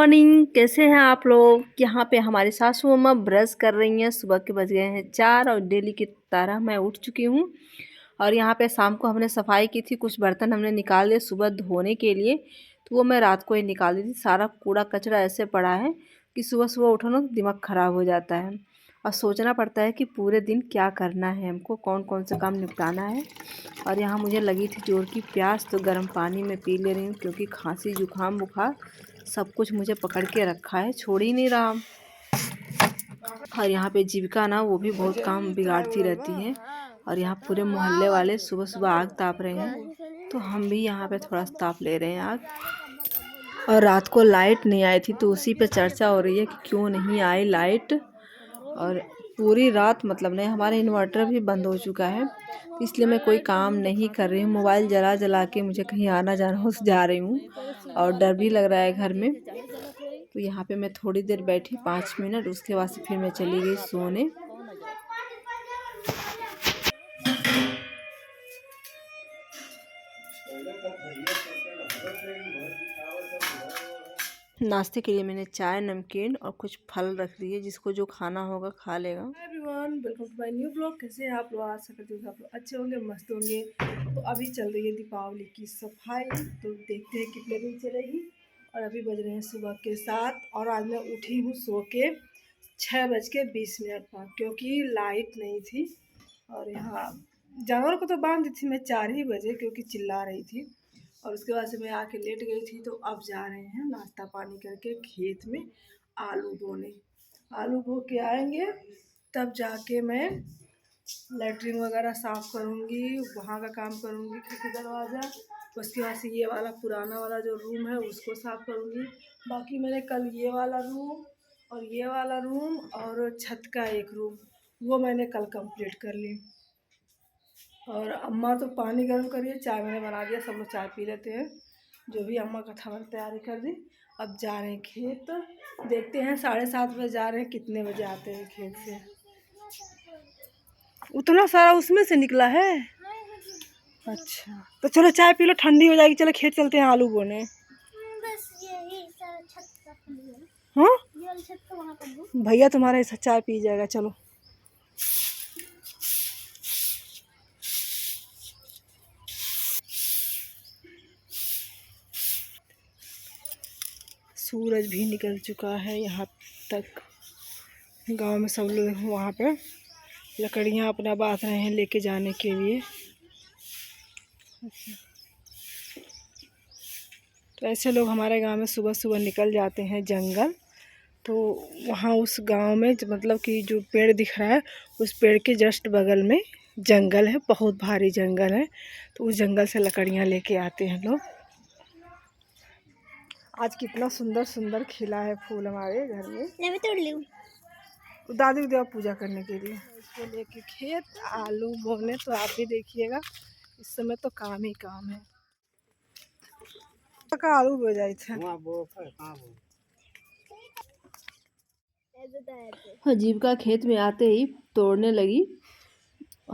Morning, कैसे हैं आप लोग। यहाँ पे हमारी सासू अम्मा ब्रश कर रही हैं। सुबह के बज गए हैं 4 और डेली की तरह मैं उठ चुकी हूँ। और यहाँ पे शाम को हमने सफाई की थी, कुछ बर्तन हमने निकाल लिए सुबह धोने के लिए, तो वो मैं रात को ही निकाल दी थी। सारा कूड़ा कचरा ऐसे पड़ा है कि सुबह सुबह उठो ना तो दिमाग ख़राब हो जाता है और सोचना पड़ता है कि पूरे दिन क्या करना है, हमको कौन कौन से काम निपटाना है। और यहाँ मुझे लगी थी जोर की प्यास, तो गर्म पानी में पी ले रही हूँ क्योंकि खांसी जुकाम बुखार सब कुछ मुझे पकड़ के रखा है, छोड़ ही नहीं रहा। और यहाँ पे जीविका ना वो भी बहुत काम बिगाड़ती रहती है। और यहाँ पूरे मोहल्ले वाले सुबह सुबह आग ताप रहे हैं, तो हम भी यहाँ पे थोड़ा सा ताप ले रहे हैं आग। और रात को लाइट नहीं आई थी, तो उसी पे चर्चा हो रही है कि क्यों नहीं आई लाइट। और पूरी रात मतलब नहीं, हमारा इन्वर्टर भी बंद हो चुका है, तो इसलिए मैं कोई काम नहीं कर रही हूँ। मोबाइल जला जला के मुझे कहीं आना जाना हो जा रही हूँ और डर भी लग रहा है घर में। तो यहाँ पे मैं थोड़ी देर बैठी 5 मिनट, उसके बाद से फिर मैं चली गई सोने। नाश्ते के लिए मैंने चाय नमकीन और कुछ फल रख दिए, जिसको जो खाना होगा खा लेगा। Everyone, welcome to my new blog. कैसे हैं आप लोग? आशा करती हूँ आप लोग अच्छे होंगे, मस्त होंगे। तो अभी चल रही है दीपावली की सफाई, तो देखते हैं कितने दिन चलेगी। और अभी बज रहे हैं सुबह के 7 और आज मैं उठी हूँ सो के 6:20 पर, क्योंकि लाइट नहीं थी। और यहाँ जानवर को तो बांध दी थी मैं 4 ही बजे, क्योंकि चिल्ला रही थी। और उसके बाद से मैं आके लेट गई थी। तो अब जा रहे हैं नाश्ता पानी करके खेत में आलू बोने। आलू बो के आएंगे तब जाके मैं लेटरिन वगैरह साफ़ करूँगी, वहाँ का काम करूँगी, खिड़की दरवाज़ा। उसके बाद से ये वाला पुराना वाला जो रूम है उसको साफ़ करूँगी। बाकी मैंने कल ये वाला रूम और ये वाला रूम और छत का एक रूम वो मैंने कल कंप्लीट कर ली। और अम्मा तो पानी गर्म करिए, चाय मैंने बना दिया, सब लोग चाय पी लेते हैं। जो भी अम्मा का था मैंने तैयारी कर दी। अब जा रहे हैं खेत, देखते हैं 7:30 बजे जा रहे हैं, कितने बजे आते हैं खेत से। उतना सारा उसमें से निकला है। अच्छा तो चलो चाय पी लो, ठंडी हो जाएगी। चलो खेत चलते हैं आलू बोने। हाँ भैया तुम्हारा ऐसा चाय पी जाएगा, चलो। सूरज भी निकल चुका है यहाँ तक। गांव में सब लोग वहाँ पे लकड़ियाँ अपना बांध रहे हैं लेके जाने के लिए। तो ऐसे लोग हमारे गांव में सुबह सुबह निकल जाते हैं जंगल। तो वहाँ उस गांव में मतलब कि जो पेड़ दिख रहा है उस पेड़ के जस्ट बगल में जंगल है, बहुत भारी जंगल है। तो उस जंगल से लकड़ियाँ लेके आते हैं लोग। आज कितना सुंदर सुंदर खिला है फूल हमारे घर में। मैं तोड़ लूं। दादी को देवा पूजा करने के लिए। इसको लेके खेत आलू बोने, तो आप भी देखिएगा, इस समय तो काम ही काम है। आलू बो जाए थे। जीविका खेत में आते ही तोड़ने लगी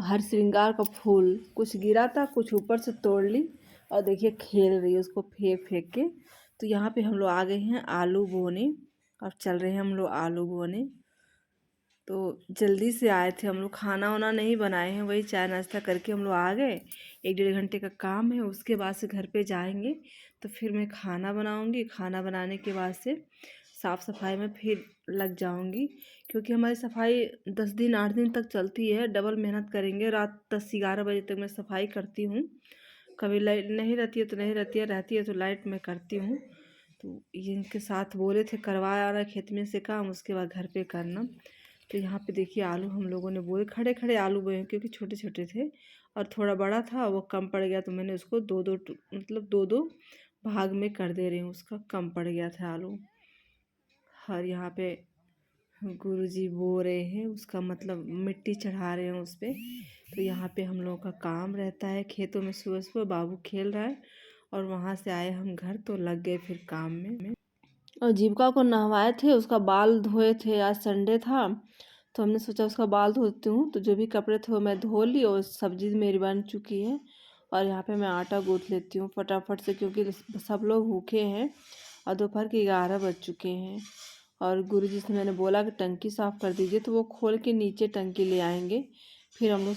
हर श्रृंगार का फूल। कुछ गिरा था, कुछ ऊपर से तोड़ ली और देखिए खेल रही है उसको फेंक फेंक के। तो यहाँ पे हम लोग आ गए हैं आलू बोने। अब चल रहे हैं हम लोग आलू बोने। तो जल्दी से आए थे हम लोग, खाना वाना नहीं बनाए हैं, वही चाय नाश्ता करके हम लोग आ गए। 1-1.5 घंटे का काम है, उसके बाद से घर पे जाएंगे तो फिर मैं खाना बनाऊंगी। खाना बनाने के बाद से साफ़ सफाई में फिर लग जाऊंगी, क्योंकि हमारी सफाई 10 दिन 8 दिन तक चलती है। डबल मेहनत करेंगे। रात 10-11 बजे तक मैं सफाई करती हूँ। कभी लाइट नहीं रहती है तो नहीं रहती है, रहती है तो लाइट में करती हूँ। तो इनके साथ बोले थे करवा आना खेत में से काम, उसके बाद घर पे करना। तो यहाँ पे देखिए आलू हम लोगों ने बोए, खड़े खड़े आलू बोए, क्योंकि छोटे छोटे थे और थोड़ा बड़ा था वो कम पड़ गया, तो मैंने उसको दो दो भाग में कर दे रही हूँ, उसका कम पड़ गया था आलू। और यहाँ पे गुरुजी बो रहे हैं, उसका मतलब मिट्टी चढ़ा रहे हैं उस पर। तो यहाँ पे हम लोगों का काम रहता है खेतों में। सुबह सुबह बाबू खेल रहा है और वहाँ से आए हम घर, तो लग गए फिर काम में। और जीविका को नहवाए थे, उसका बाल धोए थे, आज संडे था तो हमने सोचा उसका बाल धोती हूँ। तो जो भी कपड़े थे वो मैं धो ली और सब्जी मेरी बन चुकी है। और यहाँ पे मैं आटा गूँथ लेती हूँ फटाफट से, क्योंकि सब लोग भूखे हैं और दोपहर के 11 बज चुके हैं। और गुरुजी से मैंने बोला कि टंकी साफ़ कर दीजिए, तो वो खोल के नीचे टंकी ले आएंगे, फिर हम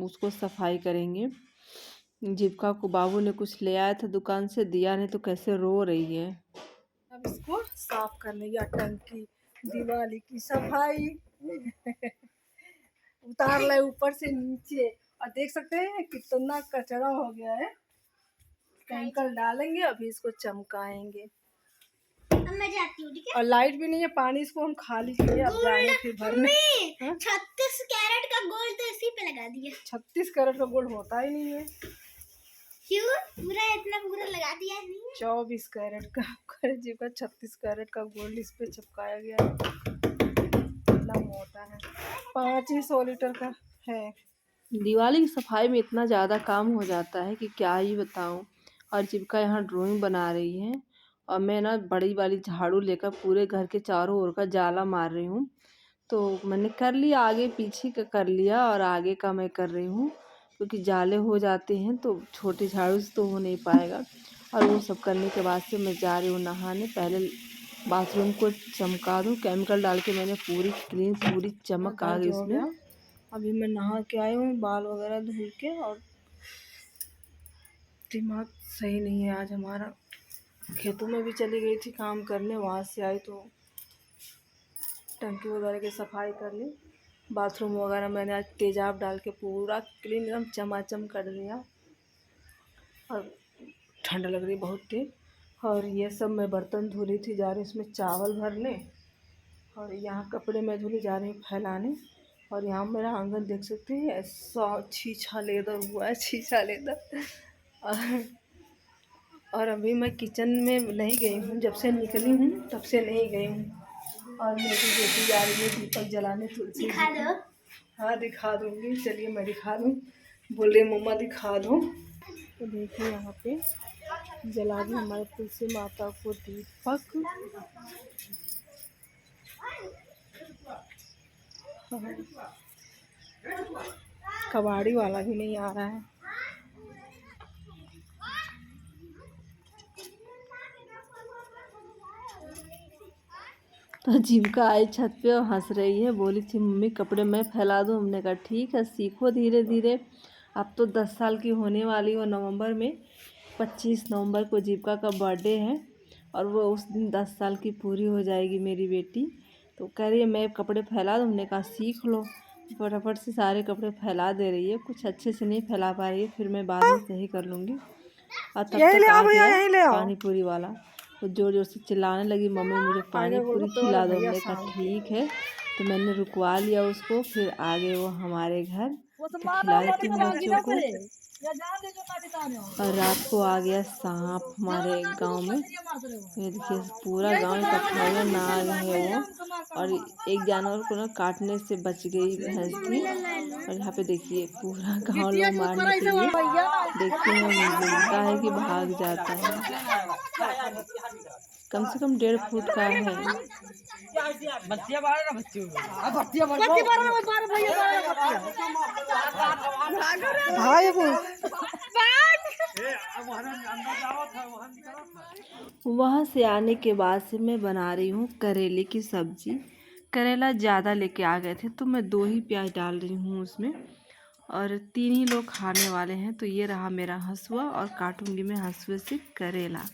उसको सफाई करेंगे। जीविका को बाबू ने कुछ ले आया था दुकान से, दिया नहीं तो कैसे रो रही है। अब इसको साफ कर लिया, टंकी दिवाली की सफाई उतार ले ऊपर से नीचे, और देख सकते हैं कितना कचरा हो गया है। केमिकल डालेंगे, अभी इसको चमकाएंगे। अब मैं जाती हूँ, ठीक है। और लाइट भी नहीं है, पानी इसको हम खाली किए, अब जाएंगे फिर भरने। 36 कैरेट का गोल्ड तो इसी पे लगा दिया। 36 कैरेट का गोल्ड होता ही नहीं है। क्यों पूरा इतना पूरा लगा दिया है? 24 कैरेट का जी का 36 कैरेट का गोल्ड इस पे चिपकाया गया है। इतना मोटा है, 500 लीटर का है। दिवाली की सफाई में इतना ज़्यादा काम हो जाता है कि क्या ही बताऊं। और जीविका यहाँ ड्राइंग बना रही है, और मैं ना बड़ी वाली झाड़ू लेकर पूरे घर के चारों ओर का जाला मार रही हूँ। तो मैंने कर लिया, आगे पीछे का कर लिया और आगे का मैं कर रही हूँ, क्योंकि जाले हो जाते हैं तो छोटी झाड़ू से तो हो नहीं पाएगा। और वो सब करने के बाद से मैं जा रही हूँ नहाने। पहले बाथरूम को चमका दूँ, केमिकल डाल के मैंने पूरी क्लीन, पूरी चमक आ गई इसमें। अभी मैं नहा के आई हूँ, बाल वगैरह धुल के, और दिमाग सही नहीं है आज हमारा। खेतों में भी चली गई थी काम करने, वहाँ से आई तो टंकी वगैरह की सफाई कर ली। बाथरूम वगैरह मैंने आज तेजाब डाल के पूरा क्लीन एकदम चमाचम कर लिया। और ठंड लग रही बहुत तेज। और ये सब मैं बर्तन धो रही थी, जा रही इसमें चावल भरने, और यहाँ कपड़े मैं धुली जा रही फैलाने। और यहाँ मेरा आंगन देख सकते हैं, ऐसा छीछा लेदर हुआ है, छीछा लेदर। और अभी मैं किचन में नहीं गई हूँ, जब से निकली हूँ तब से नहीं गई हूँ। और मेरी बेटी जा रही है दीपक जलाने, तुलसी दिखा दो। हाँ दिखा दूँगी, चलिए मैं दिखा दूँ। बोल रही मम्मा दिखा दो। तो देखिए यहाँ पे जला दी हमारे तुलसी माता को दीपक। कबाड़ी वाला भी नहीं आ रहा है। तो जीविका आई छत पे और हंस रही है, बोली थी मम्मी कपड़े मैं फैला दूँ। हमने कहा ठीक है, सीखो धीरे धीरे। अब तो 10 साल की होने वाली हो नवंबर में। 25 नवंबर को जीविका का बर्थडे है, और वो उस दिन 10 साल की पूरी हो जाएगी मेरी बेटी। तो कह रही है मैं कपड़े फैला दूँ। हमने कहा सीख लो। फटाफट से सारे कपड़े फैला दे रही है, कुछ अच्छे से नहीं फैला पा रही है, फिर मैं बाद में सही कर लूँगी। और तब तक आ गया पानी पूरी वाला, वो जोर जोर से चिल्लाने लगी मम्मी मुझे पानी पूरी खिला दो। हमने कहा ठीक है, तो मैंने रुकवा लिया उसको। फिर आ गए वो हमारे घर, तो खिला देती हूँ बच्चों को। और रात को आ गया सांप हमारे गांव में। ये देखिए पूरा गांव इकट्ठा हो गया, नाग है वो। और एक जानवर को ना काटने से बच गई भैंस थी। और यहाँ पे देखिए पूरा गांव लोग मारने के लिए देखते हैं, मिलता है कि भाग जाता है। कम से कम 1.5 फुट का है। वहाँ से आने के बाद से मैं बना रही हूँ करेले की सब्जी। करेला ज़्यादा लेके आ गए थे, तो मैं 2 ही प्याज डाल रही हूँ उसमें, और 3 ही लोग खाने वाले हैं। तो ये रहा मेरा हंसुआ, और काटूंगी मैं हंसुए से करेला।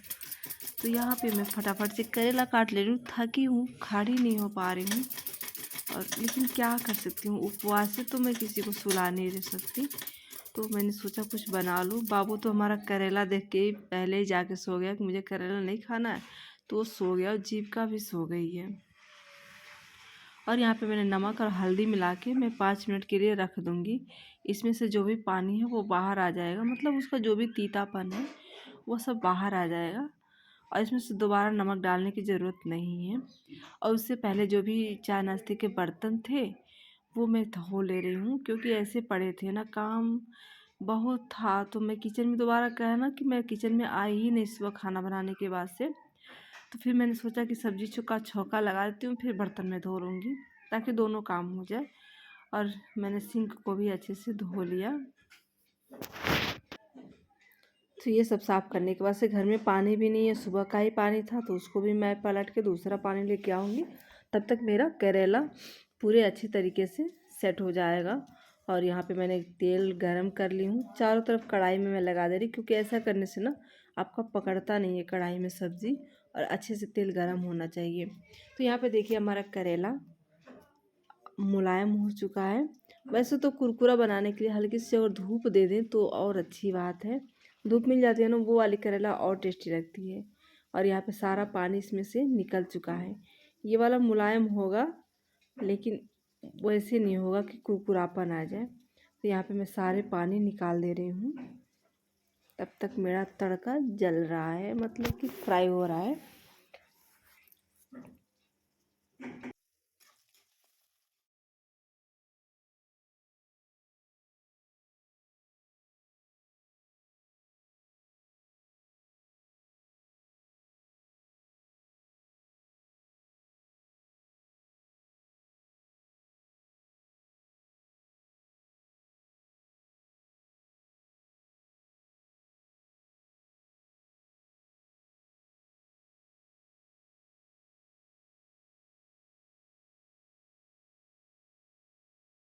तो यहाँ पे मैं फटाफट से करेला काट ले रही हूँ। थकी हूँ, खड़ी नहीं हो पा रही हूँ, और लेकिन क्या कर सकती हूँ, उपवास से तो मैं किसी को सुला नहीं रह सकती। तो मैंने सोचा कुछ बना लूँ। बाबू तो हमारा करेला देख के ही पहले ही जाके सो गया कि मुझे करेला नहीं खाना है, तो वो सो गया, और जीविका भी सो गई है। और यहाँ पे मैंने नमक और हल्दी मिला के मैं 5 मिनट के लिए रख दूँगी। इसमें से जो भी पानी है वो बाहर आ जाएगा, मतलब उसका जो भी तीतापन है वो सब बाहर आ जाएगा, और इसमें से दोबारा नमक डालने की ज़रूरत नहीं है। और उससे पहले जो भी चाय नाश्ते के बर्तन थे वो मैं धो ले रही हूँ, क्योंकि ऐसे पड़े थे ना, काम बहुत था। तो मैं किचन में दोबारा क्या है ना कि मैं किचन में आई ही नहीं सुबह खाना बनाने के बाद से। तो फिर मैंने सोचा कि सब्जी का छौंका लगा देती हूँ, फिर बर्तन में धो लूँगी, ताकि दोनों काम हो जाए। और मैंने सिंक को भी अच्छे से धो लिया। तो ये सब साफ़ करने के बाद से घर में पानी भी नहीं है, सुबह का ही पानी था तो उसको भी मैं पलट के दूसरा पानी लेके आऊँगी। तब तक मेरा करेला पूरे अच्छी तरीके से सेट हो जाएगा। और यहाँ पे मैंने तेल गरम कर ली हूँ, चारों तरफ कढ़ाई में मैं लगा दे रही, क्योंकि ऐसा करने से ना आपका पकड़ता नहीं है कढ़ाई में सब्ज़ी, और अच्छे से तेल गरम होना चाहिए। तो यहाँ पे देखिए हमारा करेला मुलायम हो चुका है। वैसे तो कुरकुरा बनाने के लिए हल्की सी और धूप दे दें तो और अच्छी बात है, धूप मिल जाती है ना, वो वाली करेला और टेस्टी लगती है। और यहाँ पे सारा पानी इसमें से निकल चुका है। ये वाला मुलायम होगा, लेकिन वैसे नहीं होगा कि कुरकुरापन आ जाए। तो यहाँ पे मैं सारे पानी निकाल दे रही हूँ। तब तक मेरा तड़का जल रहा है, मतलब कि फ्राई हो रहा है।